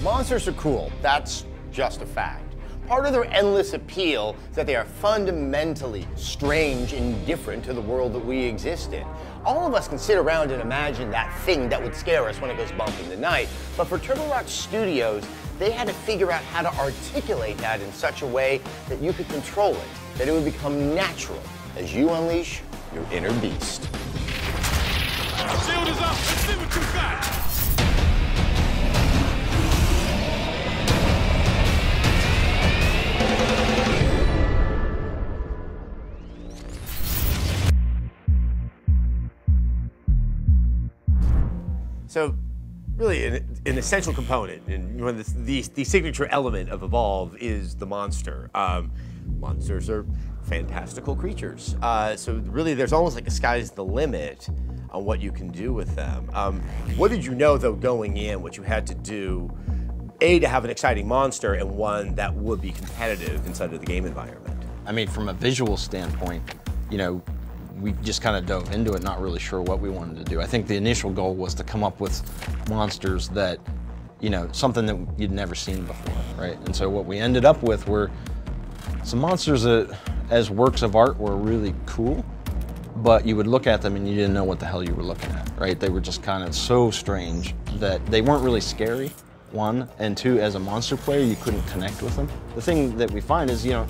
Monsters are cool, that's just a fact. Part of their endless appeal is that they are fundamentally strange and different to the world that we exist in. All of us can sit around and imagine that thing that would scare us when it goes bump in the night, but for TurboRock Studios, they had to figure out how to articulate that in such a way that you could control it, that it would become natural as you unleash your inner beast. Shield is up, let's see what you got! So, really, an essential component, and one of the signature element of Evolve is the monster. Monsters are fantastical creatures. So really, there's almost like a sky's the limit on what you can do with them. What did you know, though, going in, what you had to do, A, to have an exciting monster, and one that would be competitive inside of the game environment? I mean, from a visual standpoint, you know, we just kind of dove into it, not really sure what we wanted to do. I think the initial goal was to come up with monsters that, you know, something that you'd never seen before, right? And so what we ended up with were some monsters that, as works of art, were really cool, but you would look at them and you didn't know what the hell you were looking at, right? They were just kind of so strange that they weren't really scary, one, and two, as a monster player, you couldn't connect with them. The thing that we find is, you know,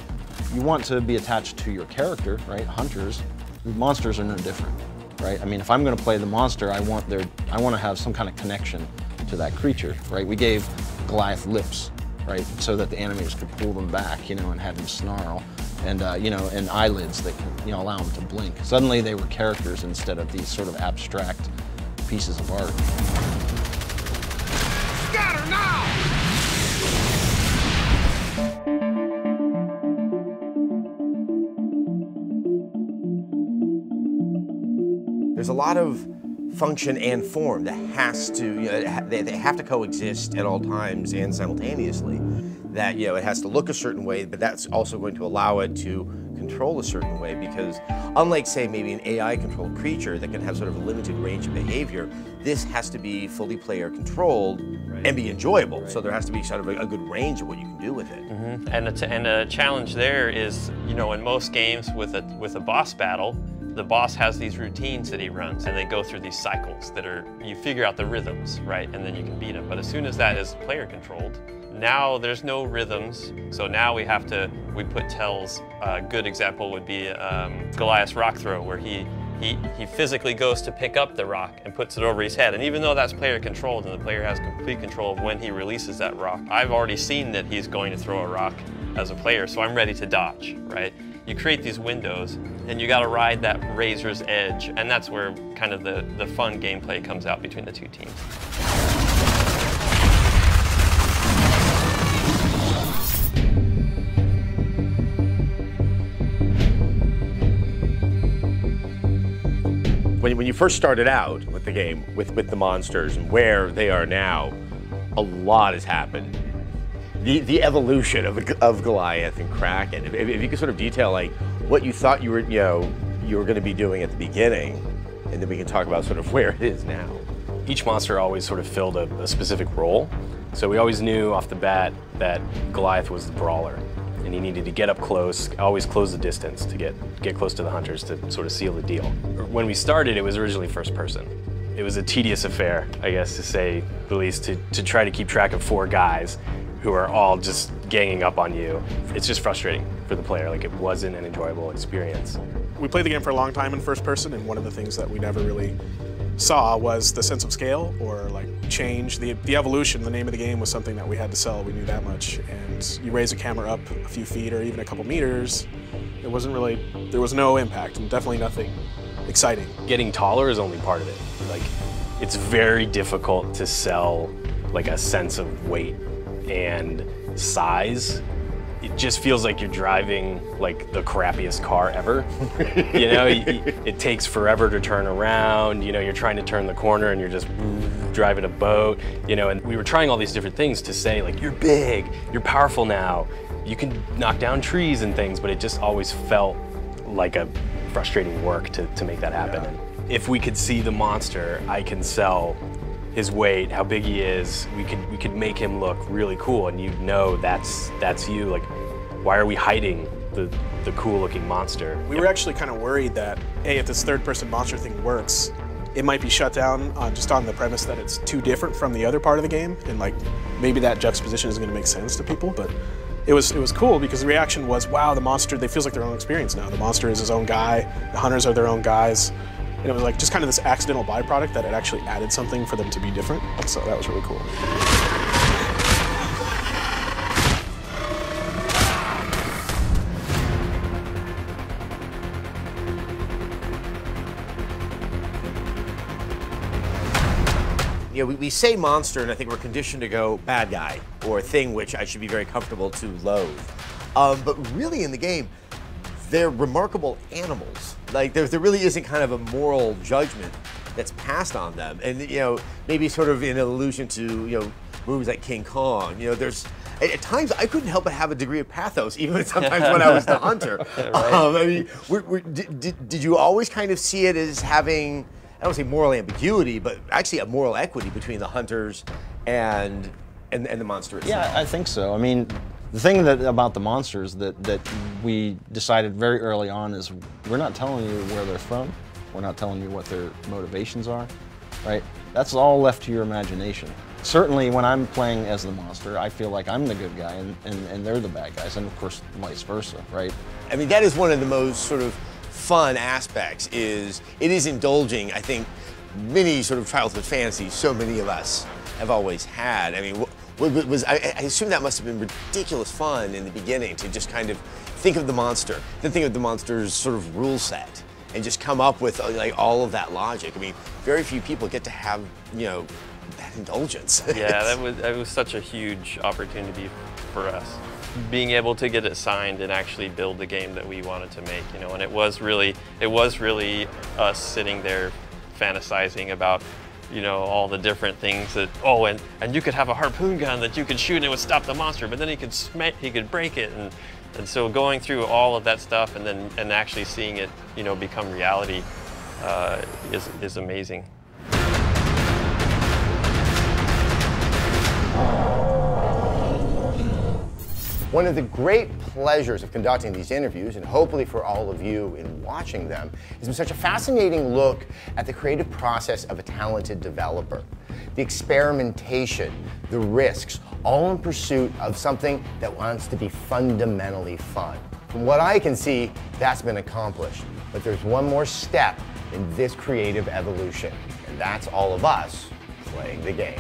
you want to be attached to your character, right? Hunters. Monsters are no different, right? I mean, if I'm going to play the monster, I want to have some kind of connection to that creature, right? We gave Goliath lips, right, so that the animators could pull them back, you know, and have them snarl, and you know, and eyelids that can, you know, allow them to blink. Suddenly, they were characters instead of these sort of abstract pieces of art. Got her now! There's a lot of function and form that has to, you know, they have to coexist at all times and simultaneously. That, you know, it has to look a certain way, but that's also going to allow it to control a certain way, because unlike, say, maybe an AI-controlled creature that can have sort of a limited range of behavior, this has to be fully player-controlled and be enjoyable. Right. So there has to be sort of a good range of what you can do with it. Mm-hmm. And a challenge there is, you know, in most games with a boss battle, the boss has these routines that he runs, and they go through these cycles that are, you figure out the rhythms, right, and then you can beat him. But as soon as that is player controlled, now there's no rhythms, so now we put tells. A good example would be Goliath's rock throw, where he physically goes to pick up the rock and puts it over his head. And even though that's player controlled and the player has complete control of when he releases that rock, I've already seen that he's going to throw a rock as a player, so I'm ready to dodge, right? You create these windows, and you gotta ride that razor's edge, and that's where kind of the fun gameplay comes out between the two teams. When you first started out with the game, with the monsters and where they are now, a lot has happened. The evolution of Goliath and Kraken. If you could sort of detail like what you thought you were going to be doing at the beginning, and then we can talk about sort of where it is now. Each monster always sort of filled a specific role. So we always knew off the bat that Goliath was the brawler, and he needed to get up close, always close the distance to get close to the hunters to sort of seal the deal. When we started, it was originally first person. It was a tedious affair, I guess to say the least, to try to keep track of 4 guys who are all just ganging up on you. It's just frustrating for the player, like it wasn't an enjoyable experience. We played the game for a long time in first person, and one of the things that we never really saw was the sense of scale or like change. The evolution, the name of the game was something that we had to sell, we knew that much. And you raise a camera up a few feet or even a couple meters, there was no impact and definitely nothing exciting. Getting taller is only part of it. Like, it's very difficult to sell like a sense of weight and size. It just feels like you're driving like the crappiest car ever. You know, it takes forever to turn around. You know, you're trying to turn the corner and you're just driving a boat. You know, and we were trying all these different things to say like, you're big, you're powerful now, you can knock down trees and things, but it just always felt like a frustrating work to make that happen. Yeah. If we could see the monster, I can sell his weight, how big he is, we could make him look really cool, and you know that's you. Like, why are we hiding the cool looking monster? We were actually kind of worried that, hey, if this third-person monster thing works, it might be shut down just on the premise that it's too different from the other part of the game, and like maybe that juxtaposition isn't going to make sense to people. But it was cool because the reaction was, wow, the monster, they feels like their own experience now. The monster is his own guy, the hunters are their own guys, and it was like just kind of this accidental byproduct that it actually added something for them to be different. So that was really cool. You know, we say monster, and I think we're conditioned to go bad guy or thing, which I should be very comfortable to loathe. But really in the game, they're remarkable animals. Like there really isn't kind of a moral judgment that's passed on them. And you know, maybe sort of in allusion to, you know, movies like King Kong, you know, there's, at times I couldn't help but have a degree of pathos, even sometimes when I was the hunter. I mean, did you always kind of see it as having, I don't say moral ambiguity, but actually a moral equity between the hunters and the monster itself? Yeah, I think so. I mean, the thing about the monsters that we decided very early on is we're not telling you where they're from. We're not telling you what their motivations are, right? That's all left to your imagination. Certainly when I'm playing as the monster, I feel like I'm the good guy and they're the bad guys, and of course vice versa, right? I mean, that is one of the most sort of fun aspects, is it is indulging, I think, many sort of childhood fantasies so many of us have always had. I mean, I assume that must have been ridiculous fun in the beginning to just kind of think of the monster, then think of the monster's sort of rule set, and just come up with like all of that logic. I mean, very few people get to have, you know, that indulgence. Yeah, that was such a huge opportunity for us. Being able to get it signed and actually build the game that we wanted to make, you know, and it was really us sitting there fantasizing about, you know, all the different things that, oh, and you could have a harpoon gun that you could shoot and it would stop the monster, but then he could break it, and so going through all of that stuff and actually seeing it, you know, become reality is amazing. One of the great pleasures of conducting these interviews, and hopefully for all of you in watching them, has been such a fascinating look at the creative process of a talented developer. The experimentation, the risks, all in pursuit of something that wants to be fundamentally fun. From what I can see, that's been accomplished. But there's one more step in this creative evolution, and that's all of us playing the game.